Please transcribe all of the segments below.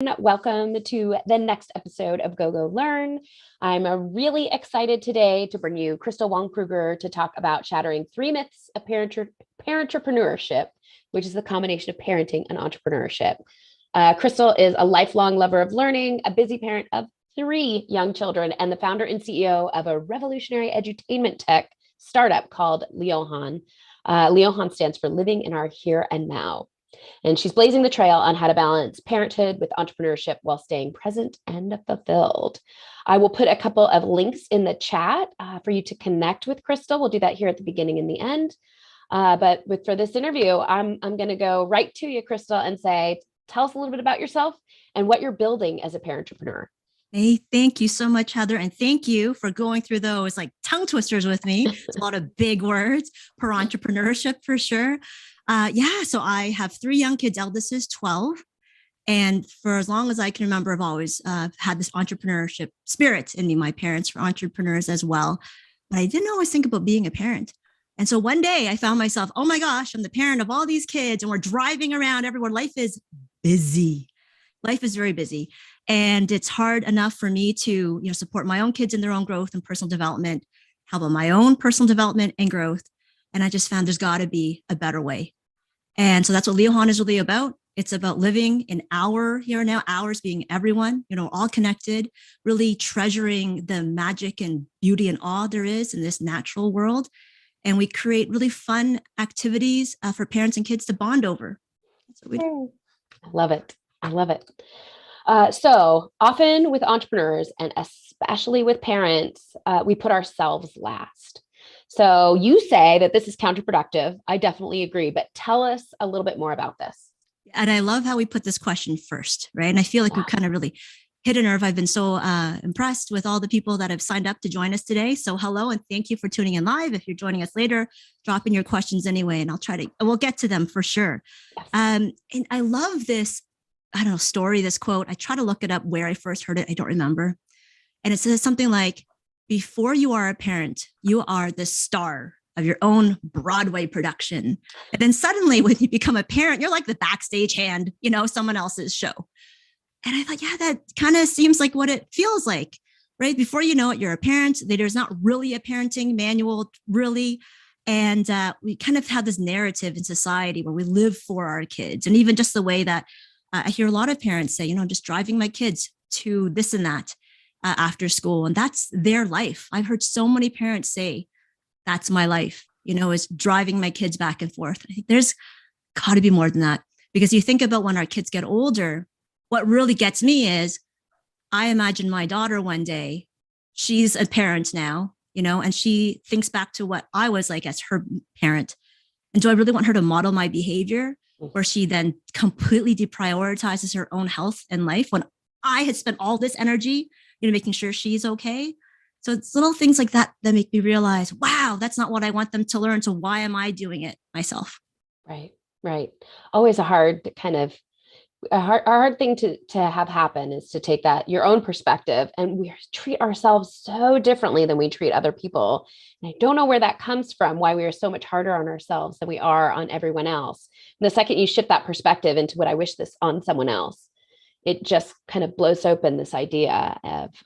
Welcome to the next episode of Go Go Learn. I'm really excited today to bring you Crystal Wong Kruger to talk about shattering 3 myths of parentrepreneurship, which is the combination of parenting and entrepreneurship. Crystal is a lifelong lover of learning, a busy parent of 3 young children, and the founder and CEO of a revolutionary EduTainmenTech startup called LIOHAN. LIOHAN stands for Living in Our Here and Now. And she's blazing the trail on how to balance parenthood with entrepreneurship while staying present and fulfilled. I will put a couple of links in the chat for you to connect with Crystal. We'll do that here at the beginning and the end. For this interview, I'm going to go right to you, Crystal, and say, tell us a little bit about yourself and what you're building as a parentrepreneur. Hey, thank you so much, Heather. And thank you for going through those like tongue twisters with me. It's a lot of big words, parentrepreneurship for sure. So I have 3 young kids. Eldest is 12. And for as long as I can remember, I've always had this entrepreneurship spirit in me. My parents were entrepreneurs as well. But I didn't always think about being a parent. And so one day I found myself, oh my gosh, I'm the parent of all these kids and we're driving around everywhere. Life is busy. Life is very busy. And it's hard enough for me to, support my own kids in their own growth and personal development. How about my own personal development and growth? And I just found there's got to be a better way. And so that's what LIOHAN is really about. It's about living in our here and now, ours being everyone, all connected, really treasuring the magic and beauty and awe there is in this natural world. And we create really fun activities for parents and kids to bond over. That's what we do. I love it. I love it. So often with entrepreneurs and especially with parents, we put ourselves last. So you say that this is counterproductive. I definitely agree, but tell us a little bit more about this. And I love how we put this question first, right? And I feel like we kind of really hit a nerve. I've been so impressed with all the people that have signed up to join us today. So hello, and thank you for tuning in live. If you're joining us later, drop in your questions anyway, and we'll get to them for sure. Yes. And I love this, story, this quote. I try to look it up where I first heard it. I don't remember. And it says something like, before you are a parent, you are the star of your own Broadway production. And then suddenly when you become a parent, you're like the backstage hand, someone else's show. And I thought, that kind of seems like what it feels like, right? Before you know it, you're a parent. There's not really a parenting manual, really. And we kind of have this narrative in society where we live for our kids. And even just the way that I hear a lot of parents say, I'm just driving my kids to this and that after school. And that's their life. I've heard so many parents say, that's my life, is driving my kids back and forth. I think there's got to be more than that, because you think about when our kids get older, what really gets me is I imagine my daughter one day, she's a parent now, and she thinks back to what I was like as her parent. And do I really want her to model my behavior where she then completely deprioritizes her own health and life when I had spent all this energy, making sure she's okay? So it's little things like that that make me realize, wow, that's not what I want them to learn. So why am I doing it myself? Right. Always a hard thing to have happen is to take that your own perspective, and we treat ourselves so differently than we treat other people. And I don't know where that comes from, why we are so much harder on ourselves than we are on everyone else. And the second you shift that perspective into what I wish this on someone else, it just kind of blows open this idea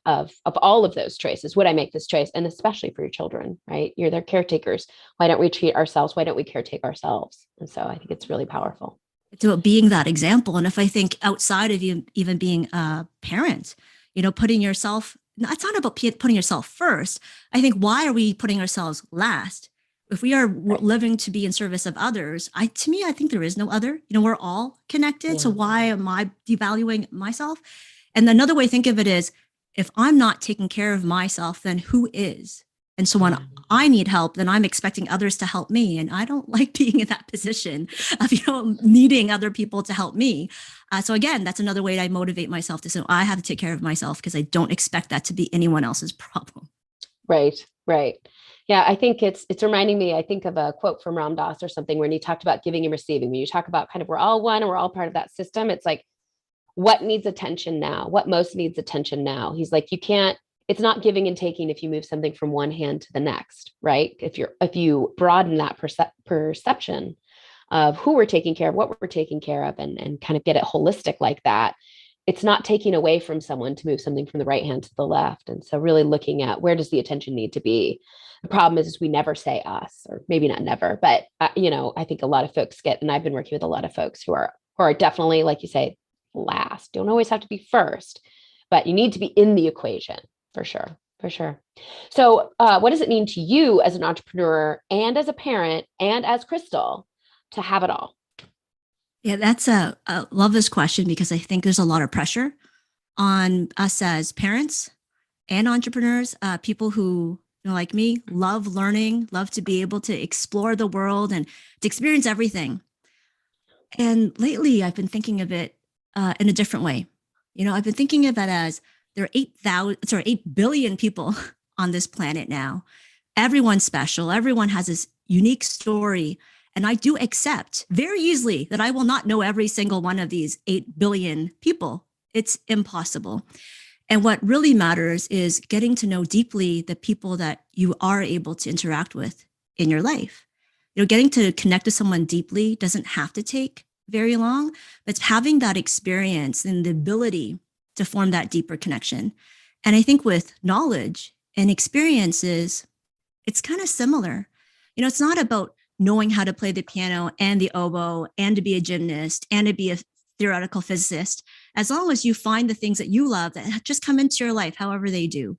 of all of those choices. Would I make this choice? And especially for your children, right? You're their caretakers. Why don't we treat ourselves? Why don't we caretake ourselves? And so I think it's really powerful. It's about being that example. And if I think outside of you, even being a parent, putting yourself, it's not about putting yourself first. I think, why are we putting ourselves last? If we are living to be in service of others, I think there is no other. We're all connected. Yeah. So why am I devaluing myself? And another way to think of it is, if I'm not taking care of myself, then who is? And so when I need help, then I'm expecting others to help me. And I don't like being in that position of, needing other people to help me. So again, that's another way that I motivate myself to say, I have to take care of myself, because I don't expect that to be anyone else's problem. Right. Yeah, I think it's reminding me, I think of a quote from Ram Dass or something, when he talked about giving and receiving. When you talk about kind of, we're all one and we're all part of that system. It's like, what needs attention now? What most needs attention now? He's like, it's not giving and taking if you move something from one hand to the next, right? If you broaden that perception of who we're taking care of, what we're taking care of, and kind of get it holistic like that, it's not taking away from someone to move something from the right hand to the left. And so really looking at where does the attention need to be. The problem is we never say us, or maybe not never, but I think a lot of folks get, and I've been working with a lot of folks who are definitely, like you say, last. Don't always have to be first, but you need to be in the equation for sure. For sure. So what does it mean to you as an entrepreneur and as a parent and as Crystal to have it all? Yeah, I love this question because I think there's a lot of pressure on us as parents and entrepreneurs, people who, like me, love learning, love to be able to explore the world and to experience everything. And lately, I've been thinking of it in a different way. I've been thinking of it as there are 8 billion people on this planet now. Everyone's special. Everyone has this unique story. And I do accept very easily that I will not know every single one of these 8 billion people. It's impossible. And what really matters is getting to know deeply the people that you are able to interact with in your life. Getting to connect with someone deeply doesn't have to take very long, but it's having that experience and the ability to form that deeper connection. And I think with knowledge and experiences, it's kind of similar. It's not about knowing how to play the piano and the oboe and to be a gymnast and to be a theoretical physicist, as long as you find the things that you love that just come into your life, however they do.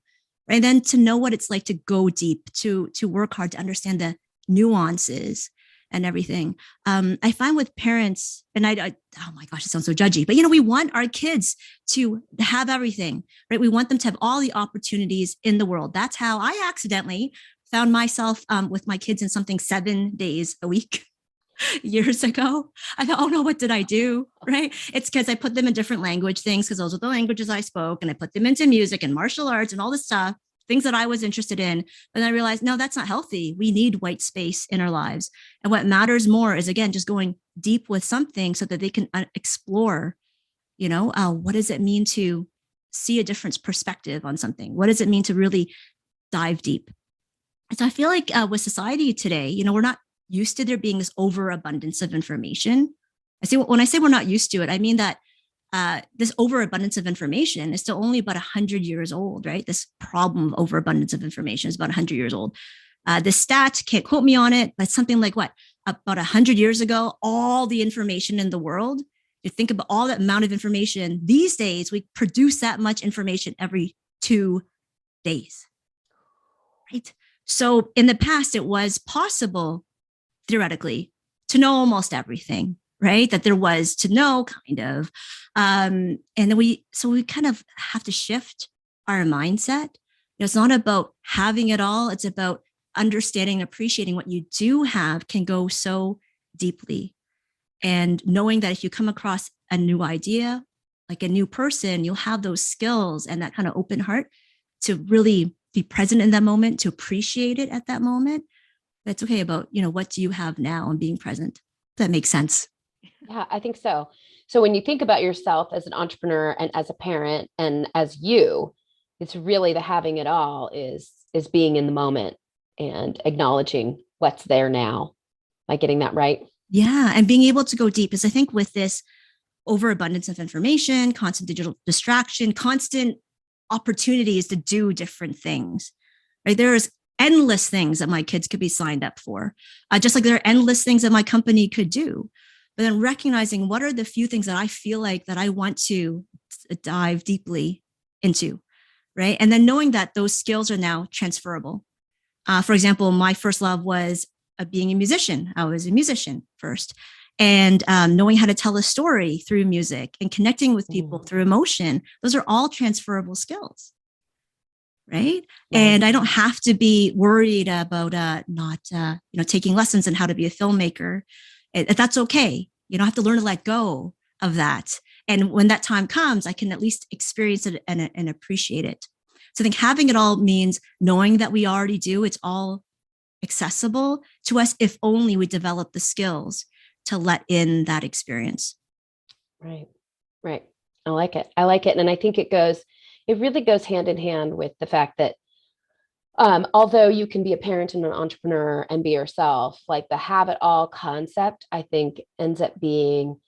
Right? And then to know what it's like to go deep, to work hard, to understand the nuances and everything. I find with parents, and oh my gosh, it sounds so judgy, but we want our kids to have everything, right? We want them to have all the opportunities in the world. That's how I accidentally found myself with my kids in something 7 days a week years ago. I thought, oh no, what did I do? Right? It's because I put them in different language things because those are the languages I spoke, and I put them into music and martial arts and all this stuff, things that I was interested in. But then I realized, no, that's not healthy. We need white space in our lives. And what matters more is, again, just going deep with something so that they can explore, what does it mean to see a different perspective on something? What does it mean to really dive deep? And so I feel like with society today, we're not used to there being this overabundance of information. When I say we're not used to it, I mean that this overabundance of information is still only about 100 years old, right? This problem of overabundance of information is about 100 years old. The stat, can't quote me on it, but something like what? About 100 years ago, all the information in the world, you think about all that amount of information. These days, we produce that much information every 2 days, right? So in the past, it was possible, theoretically, to know almost everything, right? That there was to know, kind of. And then we kind of have to shift our mindset. It's not about having it all. It's about understanding, appreciating what you do have can go so deeply. And knowing that if you come across a new idea, like a new person, you'll have those skills and that kind of open heart to really be present in that moment, to appreciate it at that moment. That's okay about, what do you have now and being present. That makes sense. Yeah, I think so. So when you think about yourself as an entrepreneur and as a parent and as you, it's really the having it all is being in the moment and acknowledging what's there now. Am I getting that right? Yeah. And being able to go deep is, I think, with this overabundance of information, constant digital distraction, constant opportunities to do different things, right? There's endless things that my kids could be signed up for, just like there are endless things that my company could do. But then recognizing what are the few things that I feel like that I want to dive deeply into, right? And then knowing that those skills are now transferable. For example, my first love was being a musician. I was a musician first. And knowing how to tell a story through music and connecting with people through emotion, those are all transferable skills, right? And I don't have to be worried about not taking lessons in how to be a filmmaker. That's okay. You don't have to learn to let go of that. And when that time comes, I can at least experience it and appreciate it. So I think having it all means knowing that we already do, it's all accessible to us if only we develop the skills to let in that experience. Right. Right. I like it. I like it. And I think it really goes hand in hand with the fact that although you can be a parent and an entrepreneur and be yourself, like the have it all concept, I think ends up being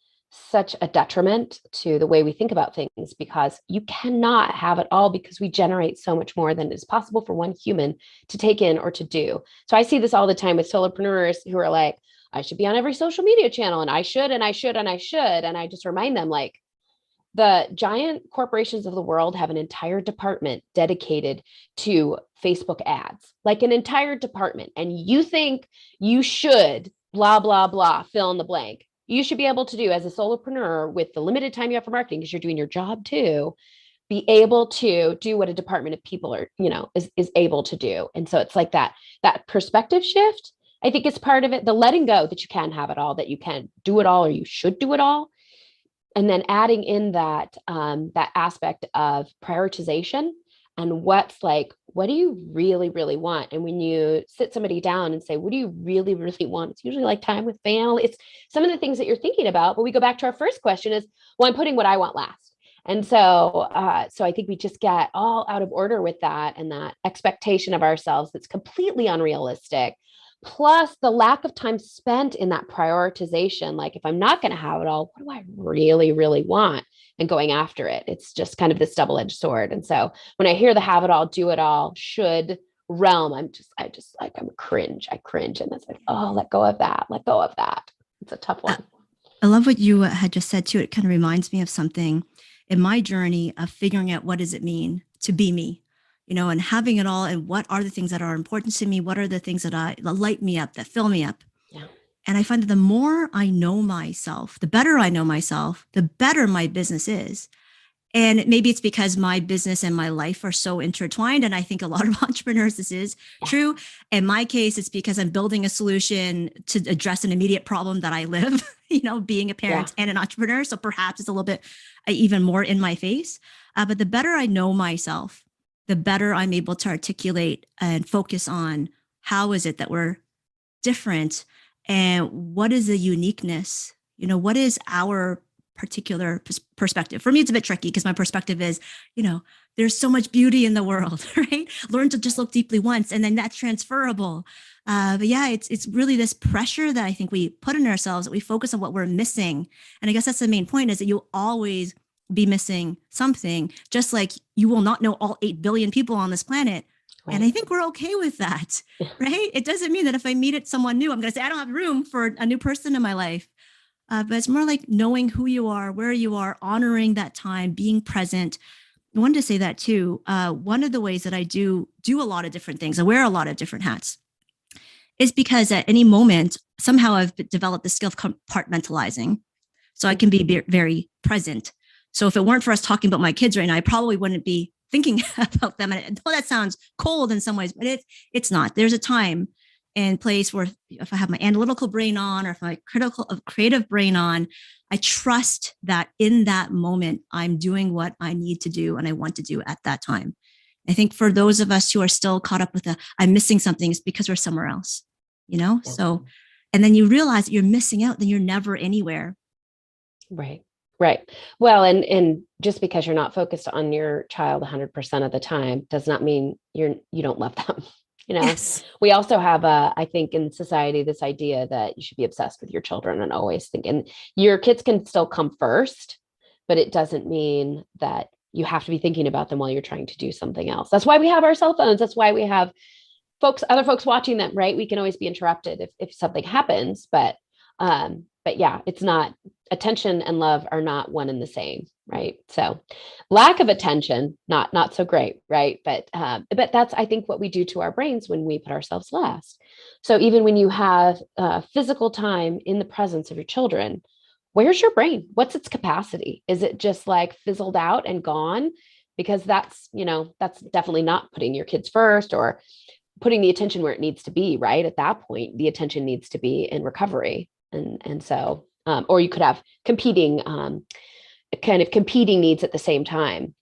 such a detriment to the way we think about things, because you cannot have it all, because we generate so much more than is possible for one human to take in or to do. So I see this all the time with solopreneurs who are like, I should be on every social media channel, and I should, and I should, and I should. And I just remind them, like, the giant corporations of the world have an entire department dedicated to Facebook ads, like an entire department. And you think you should blah, blah, blah, fill in the blank. You should be able to do, as a solopreneur with the limited time you have for marketing, because you're doing your job too, be able to do what a department of people are, is able to do. And so it's like that perspective shift, I think, is part of it. The letting go that you can have it all, that you can do it all, or you should do it all. And then adding in that aspect of prioritization, and what do you really, really want? And when you sit somebody down and say, what do you really, really want? It's usually like time with family. It's some of the things that you're thinking about. But we go back to our first question is, well, I'm putting what I want last. And so I think we just get all out of order with that, and that expectation of ourselves that's completely unrealistic. Plus the lack of time spent in that prioritization. Like, if I'm not going to have it all, what do I really, really want? And going after it. It's just kind of this double-edged sword. And so when I hear the have it all, do it all, should realm, I'm cringe. I cringe. And it's like, oh, let go of that. Let go of that. It's a tough one. I love what you had just said too. It kind of reminds me of something in my journey of figuring out, what does it mean to be me? And having it all, and what are the things that are important to me? What are the things that light me up, that fill me up? Yeah. And I find that the more I know myself, the better I know myself, the better my business is. And maybe it's because my business and my life are so intertwined. And I think a lot of entrepreneurs, this is true. In my case, it's because I'm building a solution to address an immediate problem that I live, being a parent and an entrepreneur. So perhaps it's a little bit even more in my face. But the better I know myself, the better I'm able to articulate and focus on how is it that we're different, and what is the uniqueness? What is our particular perspective? For me, it's a bit tricky because my perspective is, there's so much beauty in the world, right? Learn to just look deeply once, and then that's transferable. But yeah, it's really this pressure that I think we put on ourselves, that we focus on what we're missing. And I guess that's the main point, is that you'll always be missing something, just like you will not know all 8 billion people on this planet. Right. And I think we're okay with that, right? It doesn't mean that if I meet someone new, I'm going to say, I don't have room for a new person in my life. But it's more like knowing who you are, where you are, honoring that time, being present. I wanted to say that too. One of the ways that I do a lot of different things, I wear a lot of different hats, is because at any moment, somehow I've developed the skill of compartmentalizing. So I can be very present. So if it weren't for us talking about my kids right now, I probably wouldn't be thinking about them. And that sounds cold in some ways, but it's not. There's a time and place where, if I have my analytical brain on, or if my creative brain on, I trust that in that moment, I'm doing what I need to do and I want to do at that time. I think for those of us who are still caught up with I'm missing something, it's because we're somewhere else, Yeah. So, and then you realize that you're missing out, then you're never anywhere. Right. Well, and just because you're not focused on your child 100% of the time does not mean you don't love them. Yes. We also have I think in society, this idea that you should be obsessed with your children and always thinking your kids can still come first, but it doesn't mean that you have to be thinking about them while you're trying to do something else. That's why we have our cell phones. That's why we have other folks watching them, right? We can always be interrupted if something happens, but yeah, it's not, attention and love are not one and the same, right? So lack of attention, not so great, right? But that's, I think, what we do to our brains when we put ourselves last. So even when you have physical time in the presence of your children, where's your brain? What's its capacity? Is it just like fizzled out and gone? Because that's definitely not putting your kids first, or putting the attention where it needs to be, right? At that point, the attention needs to be in recovery. And so, or you could have competing needs at the same time.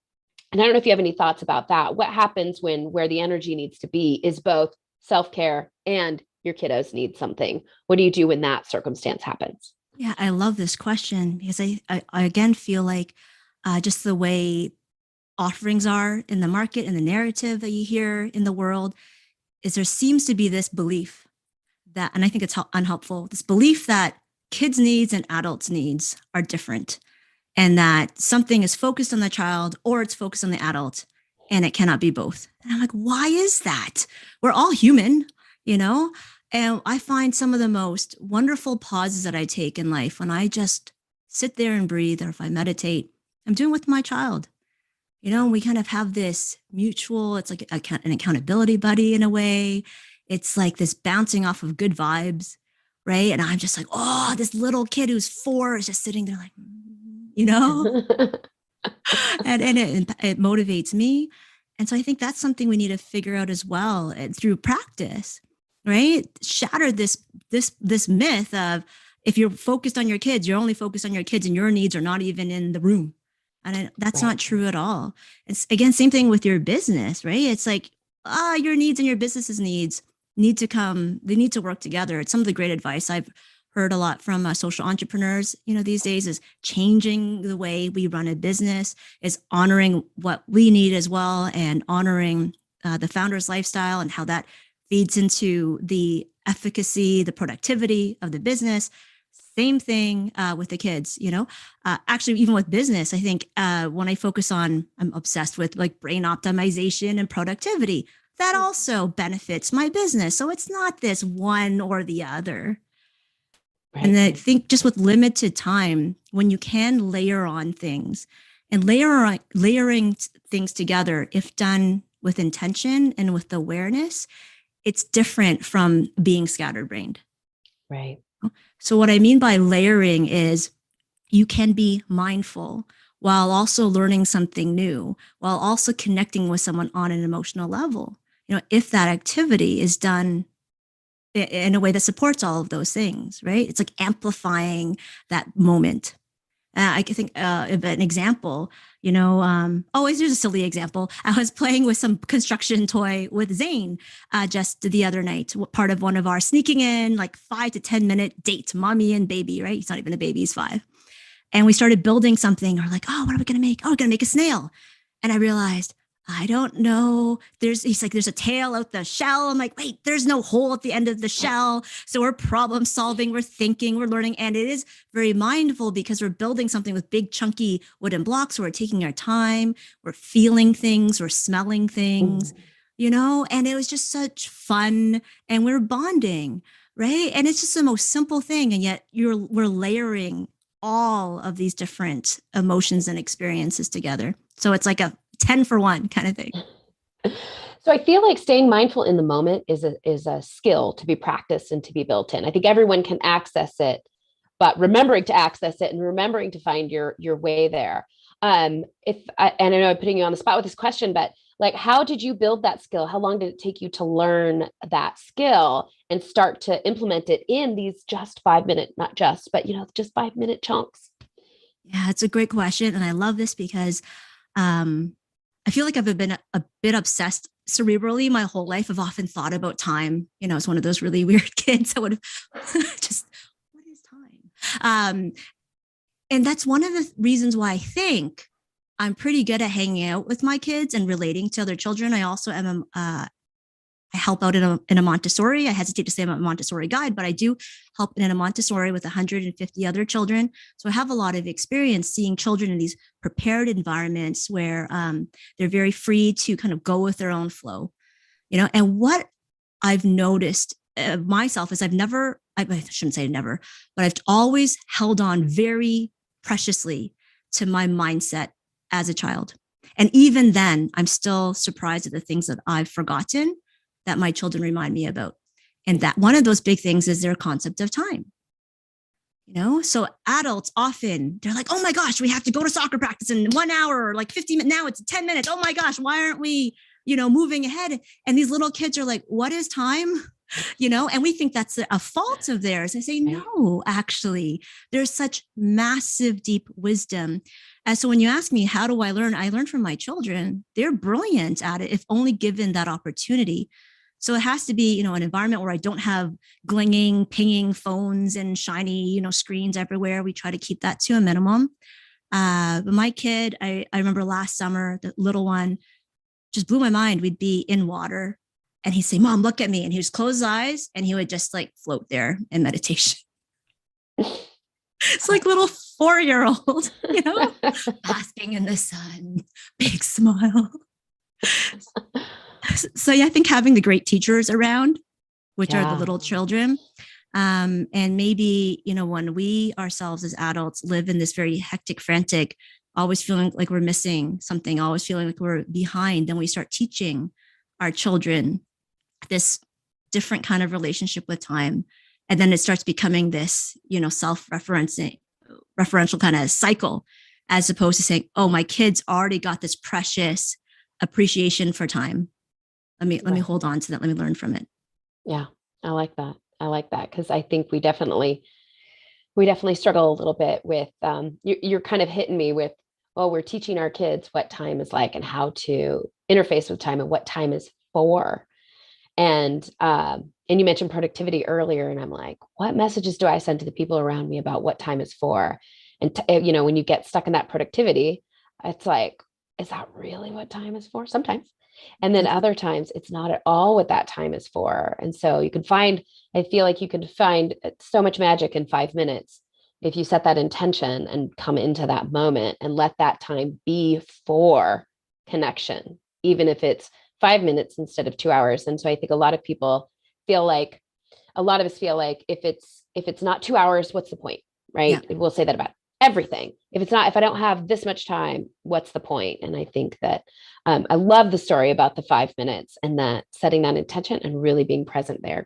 And I don't know if you have any thoughts about that. What happens when where the energy needs to be is both self-care and your kiddos need something? What do you do when that circumstance happens? Yeah, I love this question, because I again feel like just the way offerings are in the market and the narrative that you hear in the world is there seems to be this belief that, and I think it's unhelpful, this belief that kids' needs and adults' needs are different, and that something is focused on the child or it's focused on the adult, and it cannot be both. And I'm like, why is that? We're all human, you know? And I find some of the most wonderful pauses that I take in life when I just sit there and breathe, or if I meditate, I'm doing with my child. You know, we kind of have this mutual, it's like an accountability buddy in a way. It's like this bouncing off of good vibes, right? And I'm just like, oh, this little kid who's 4 is just sitting there like, you know, and it motivates me. And so I think that's something we need to figure out as well, and through practice, right? Shatter this myth of, if you're focused on your kids, you're only focused on your kids and your needs are not even in the room. And that's not true at all. It's, again, same thing with your business, right? It's like, your needs and your business's needs need to work together. It's some of the great advice I've heard a lot from social entrepreneurs, these days, is changing the way we run a business, is honoring what we need as well, and honoring the founder's lifestyle and how that feeds into the efficacy, the productivity of the business. Same thing with the kids, actually, even with business, I think when I focus on, I'm obsessed with like brain optimization and productivity, that also benefits my business. So it's not this one or the other. Right. And I think just with limited time, when you can layer on things, and layering things together, if done with intention and with awareness, it's different from being scatterbrained. Right. So what I mean by layering is you can be mindful while also learning something new, while also connecting with someone on an emotional level. If that activity is done in a way that supports all of those things, right? It's like amplifying that moment. I think of an example, always there's a silly example. I was playing with some construction toy with Zane just the other night, part of one of our sneaking in like 5 to 10 minute date, mommy and baby, right? He's not even a baby, he's 5. And we started building something. We're like, oh, what are we going to make? Oh, we're going to make a snail. And I realized, I don't know. He's like, there's a tail out the shell. I'm like, wait, there's no hole at the end of the shell. So we're problem solving, we're thinking, we're learning. And it is very mindful because we're building something with big chunky wooden blocks. So we're taking our time, we're feeling things, we're smelling things, and it was just such fun, and we're bonding, right? And it's just the most simple thing. And yet we're layering all of these different emotions and experiences together. So it's like a 10 for 1 kind of thing. So I feel like staying mindful in the moment is a skill to be practiced and to be built in. I think everyone can access it, but remembering to access it and remembering to find your way there. And I know I'm putting you on the spot with this question, but like, how did you build that skill? How long did it take you to learn that skill and start to implement it in these just 5 minute, not just, but just 5 minute chunks? Yeah, it's a great question. And I love this because I feel like I've been a bit obsessed cerebrally my whole life. I've often thought about time. It's one of those really weird kids that would just, what is time? And that's one of the reasons why I think I'm pretty good at hanging out with my kids and relating to other children. I also am I help out in a Montessori. I hesitate to say I'm a Montessori guide, but I do help in a Montessori with 150 other children. So I have a lot of experience seeing children in these prepared environments where they're very free to kind of go with their own flow, and what I've noticed myself is I shouldn't say never, but I've always held on very preciously to my mindset as a child. And even then, I'm still surprised at the things that I've forgotten that my children remind me about. And that one of those big things is their concept of time. So adults often, they're like, oh my gosh, we have to go to soccer practice in 1 hour, or like 50 minutes. Now it's 10 minutes. Oh my gosh, why aren't we, moving ahead? And these little kids are like, what is time? And we think that's a fault of theirs. I say, no, actually, there's such massive, deep wisdom. And so when you ask me, how do I learn from my children. They're brilliant at it if only given that opportunity. So it has to be, an environment where I don't have glinging, pinging phones and shiny, screens everywhere. We try to keep that to a minimum. But my kid, I remember last summer, the little one just blew my mind. We'd be in water and he'd say, Mom, look at me. And he would close his eyes and he would just like float there in meditation. It's like little 4-year-old, basking in the sun, big smile. So yeah, I think having the great teachers around, which are the little children, and maybe, when we ourselves as adults live in this very hectic, frantic, always feeling like we're missing something, always feeling like we're behind, then we start teaching our children this different kind of relationship with time. And then it starts becoming this, self-referential kind of cycle, as opposed to saying, oh, my kids already got this precious appreciation for time. Let me hold on to that. Let me learn from it. Yeah, I like that. Because I think we definitely struggle a little bit with, you're kind of hitting me with, well, we're teaching our kids what time is like and how to interface with time and what time is for. And you mentioned productivity earlier, and I'm like, what messages do I send to the people around me about what time is for? And when you get stuck in that productivity, it's like, is that really what time is for? Sometimes. And then other times it's not at all what that time is for. And so I feel like you can find so much magic in 5 minutes if you set that intention and come into that moment and let that time be for connection, even if it's 5 minutes instead of 2 hours. And so I think a lot of us feel like if it's not 2 hours, what's the point? Right. Yeah. We'll say that about everything. If I don't have this much time, what's the point? And I think that I love the story about the 5 minutes, and that setting that intention and really being present there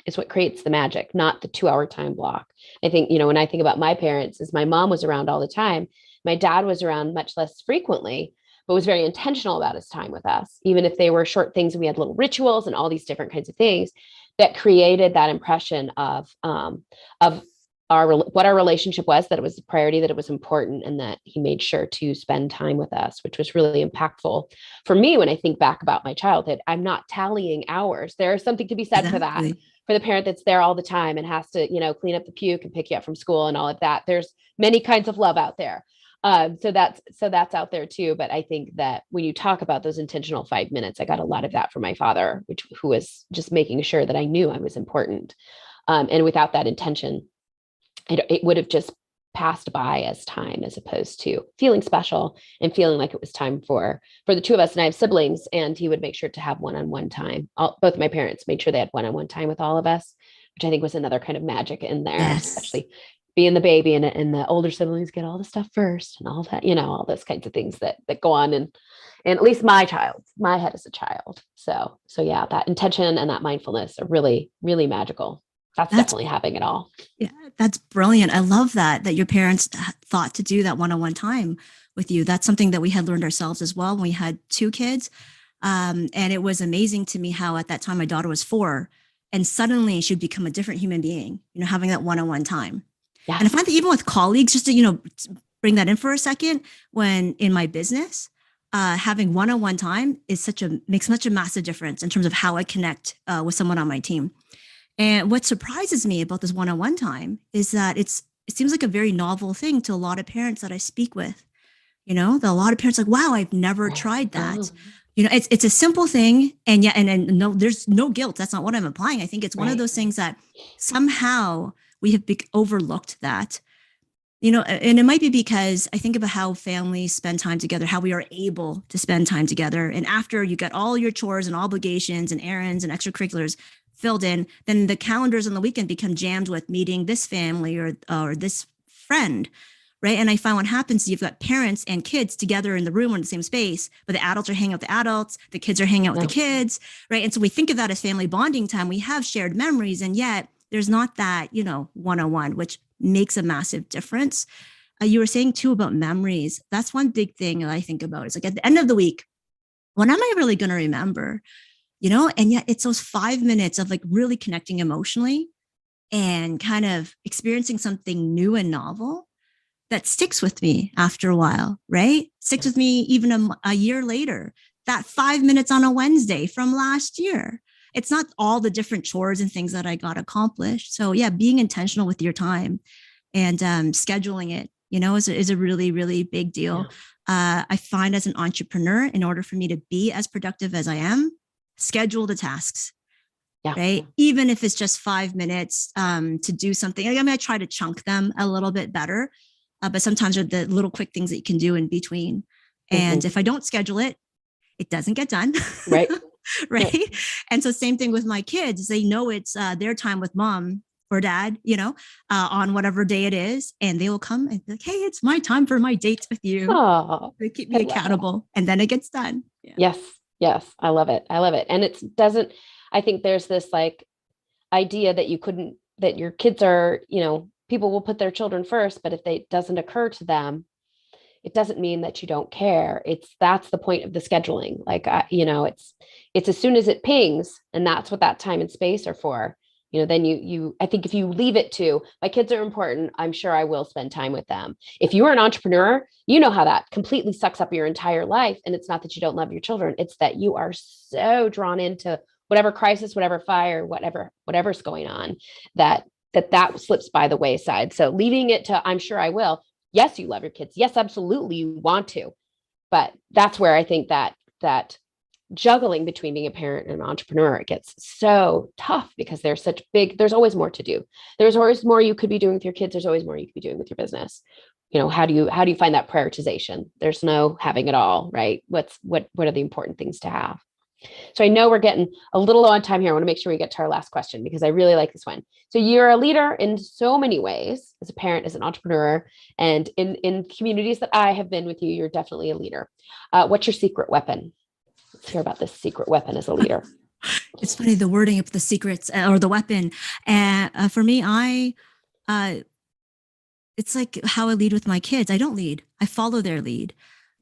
is what creates the magic, not the 2 hour time block. I think, when I think about my parents, is my mom was around all the time. My dad was around much less frequently, but was very intentional about his time with us, even if they were short things. And we had little rituals and all these different kinds of things that created that impression of what our relationship was, that it was a priority, that it was important, and that he made sure to spend time with us, which was really impactful for me. When I think back about my childhood, I'm not tallying hours. There's something to be said for that, for the parent that's there all the time and has to, clean up the puke and pick you up from school and all of that. There's many kinds of love out there. So that's out there too. But I think that when you talk about those intentional 5 minutes, I got a lot of that from my father, who was just making sure that I knew I was important. And without that intention, it would have just passed by as time, as opposed to feeling special and feeling like it was time for the two of us. And I have siblings, and he would make sure to have one-on-one time. Both my parents made sure they had one-on-one time with all of us, which I think was another kind of magic in there, yes. Especially being the baby, and the older siblings get all the stuff first and all that, all those kinds of things that go on. And at least my head as a child. So yeah, that intention and that mindfulness are really, really magical. That's definitely having it all. Yeah, that's brilliant. I love that your parents thought to do that one-on-one time with you. That's something that we had learned ourselves as well when we had 2 kids. And it was amazing to me how at that time my daughter was 4, and suddenly she'd become a different human being, having that one-on-one time. Yeah. And I find that even with colleagues, just to, bring that in for a second, when in my business, having one-on-one time makes such a massive difference in terms of how I connect with someone on my team. And what surprises me about this one-on-one time is that it seems like a very novel thing to a lot of parents that I speak with. A lot of parents are like, wow, I've never tried that. Oh. It's a simple thing, and yeah, and no, there's no guilt. That's not what I'm implying. I think it's one of those things that somehow we have overlooked that. And it might be because I think about how families spend time together, how we are able to spend time together. And after you get all your chores and obligations and errands and extracurriculars filled in, then the calendars on the weekend become jammed with meeting this family or this friend, right? And I find what happens is you've got parents and kids together in the room or in the same space, but the adults are hanging out with the adults, the kids are hanging out with the kids, right? And so we think of that as family bonding time. We have shared memories, and yet there's not that, one-on-one, which makes a massive difference. You were saying too about memories. That's one big thing that I think about. It's like at the end of the week, when am I really going to remember? And yet it's those 5 minutes of like really connecting emotionally and kind of experiencing something new and novel that sticks with me after a while, right? Sticks with me even a year later. That 5 minutes on a Wednesday from last year. It's not all the different chores and things that I got accomplished. So yeah, being intentional with your time and scheduling it, is a really, really big deal. Yeah. I find as an entrepreneur, in order for me to be as productive as I am, schedule the tasks. Yeah. right? Even if it's just 5 minutes to do something. I mean, I try to chunk them a little bit better, but sometimes are the little quick things that you can do in between. And if I don't schedule it, it doesn't get done. Right. Right. And so same thing with my kids. They know it's their time with mom or dad, on whatever day it is. And they will come and be like, hey, it's my time for my date with you. Oh, They keep me accountable. And then it gets done. Yeah. Yes. Yes. I love it. I love it. And I think there's this like idea that that your kids are, people will put their children first, but if it doesn't occur to them, it doesn't mean that you don't care. That's the point of the scheduling. Like, it's as soon as it pings, and that's what that time and space are for. Then I think if you leave it to my kids are important, I'm sure I will spend time with them. If you are an entrepreneur, you know how that completely sucks up your entire life. And it's not that you don't love your children. It's that you are so drawn into whatever crisis, whatever fire, whatever's going on, that slips by the wayside. So leaving it to, I'm sure I will. Yes, you love your kids. Yes, absolutely. You want to, but that's where I think that juggling between being a parent and an entrepreneur, it gets so tough because there's always more to do. There's always more you could be doing with your kids. There's always more you could be doing with your business. How do you find that prioritization? There's no having it all, right? What are the important things to have? So I know we're getting a little low on time here. I want to make sure we get to our last question because I really like this one. So you're a leader in so many ways, as a parent, as an entrepreneur, and in communities that I have been with you, you're definitely a leader. What's your secret weapon? Let's hear about this secret weapon as a leader. It's funny, the wording of the secrets or the weapon. And for me, it's like how I lead with my kids. I don't lead, I follow their lead.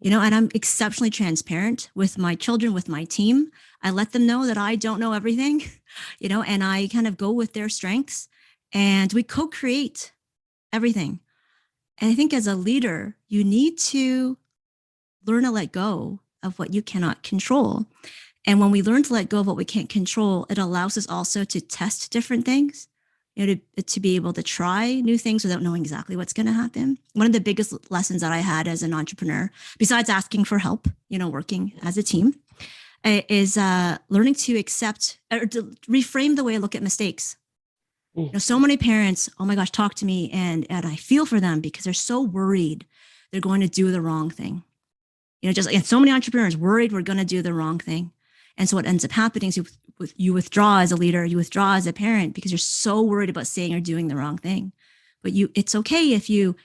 And I'm exceptionally transparent with my children, with my team. I let them know that I don't know everything, and I kind of go with their strengths and we co-create everything. And I think as a leader, you need to learn to let go of what you cannot control. And when we learn to let go of what we can't control, it allows us also to test different things, to be able to try new things without knowing exactly what's going to happen. One of the biggest lessons that I had as an entrepreneur, besides asking for help, working as a team, is learning to accept or to reframe the way I look at mistakes. So many parents, oh my gosh, talk to me and I feel for them because they're so worried they're going to do the wrong thing. Just like so many entrepreneurs worried we're going to do the wrong thing. And so what ends up happening is you withdraw as a leader, you withdraw as a parent because you're so worried about saying or doing the wrong thing. But it's okay if you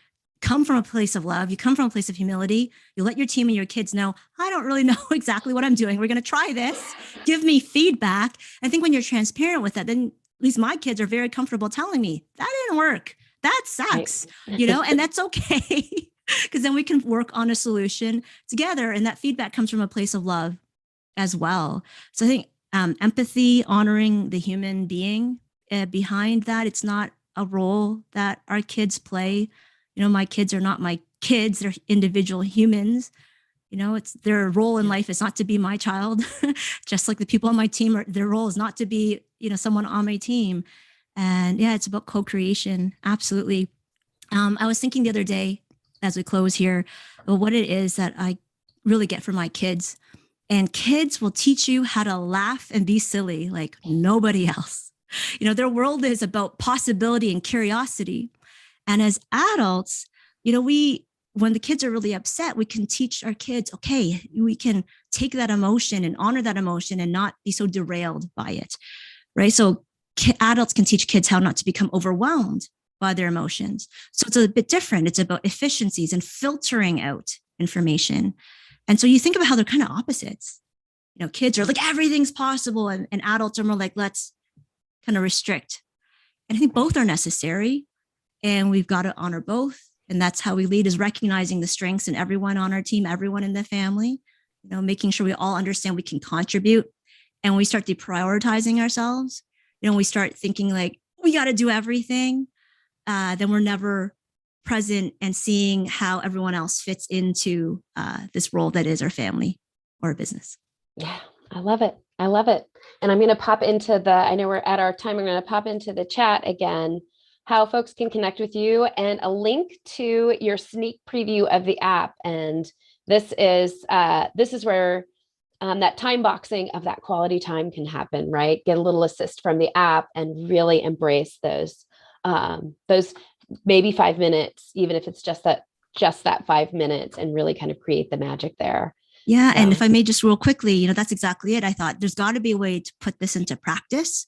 come from a place of love, you come from a place of humility, you let your team and your kids know, I don't really know exactly what I'm doing. We're going to try this. Give me feedback. I think when you're transparent with that, then at least my kids are very comfortable telling me that didn't work. That sucks, and that's okay. Because then we can work on a solution together. And that feedback comes from a place of love as well. So I think empathy, honoring the human being behind that. It's not a role that our kids play. My kids are not my kids. They're individual humans. It's their role in life is not to be my child. Just like the people on my team, their role is not to be, someone on my team. And yeah, it's about co-creation. Absolutely. I was thinking the other day, as we close here, what it is that I really get from my kids. And kids will teach you how to laugh and be silly like nobody else. Their world is about possibility and curiosity. And as adults, when the kids are really upset, we can teach our kids, okay, we can take that emotion and honor that emotion and not be so derailed by it, right? So adults can teach kids how not to become overwhelmed by their emotions. So it's a bit different. It's about efficiencies and filtering out information. And so you think about how they're kind of opposites. Kids are like, everything's possible. And adults are more like, let's kind of restrict. And I think both are necessary. And we've got to honor both. And that's how we lead, is recognizing the strengths in everyone on our team, everyone in the family, making sure we all understand we can contribute. And we start deprioritizing ourselves. We start thinking like, we got to do everything. Then we're never present and seeing how everyone else fits into this role that is our family or business. Yeah, I love it. I love it. And I'm going to pop into I know we're at our time. I'm going to pop into the chat again, how folks can connect with you and a link to your sneak preview of the app. And this is where that time boxing of that quality time can happen, right? Get a little assist from the app and really embrace those maybe 5 minutes, even if it's just that 5 minutes, and really kind of create the magic there. Yeah. And if I may just real quickly, that's exactly it. I thought there's got to be a way to put this into practice,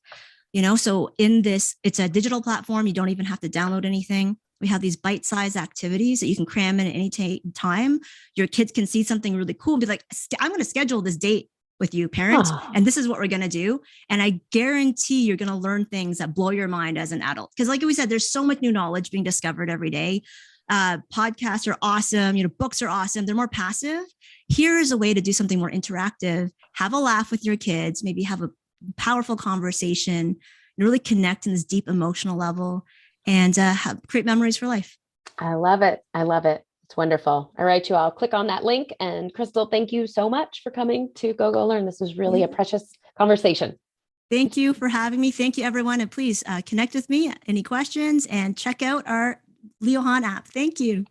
so in this, it's a digital platform. You don't even have to download anything. We have these bite-sized activities that you can cram in at any time. Your kids can see something really cool and be like, I'm going to schedule this date with you, parents, and this is what we're going to do. And I guarantee you're going to learn things that blow your mind as an adult. Because like we said, there's so much new knowledge being discovered every day. Podcasts are awesome. Books are awesome. They're more passive. Here is a way to do something more interactive. Have a laugh with your kids, maybe have a powerful conversation, and really connect in this deep emotional level, and create memories for life. I love it. I love it. It's wonderful. All right, you all click on that link. And Crystal, thank you so much for coming to Go Learn. This was really a precious conversation. Thank you for having me. Thank you, everyone. And please connect with me. Any questions, and check out our LIOHAN app. Thank you.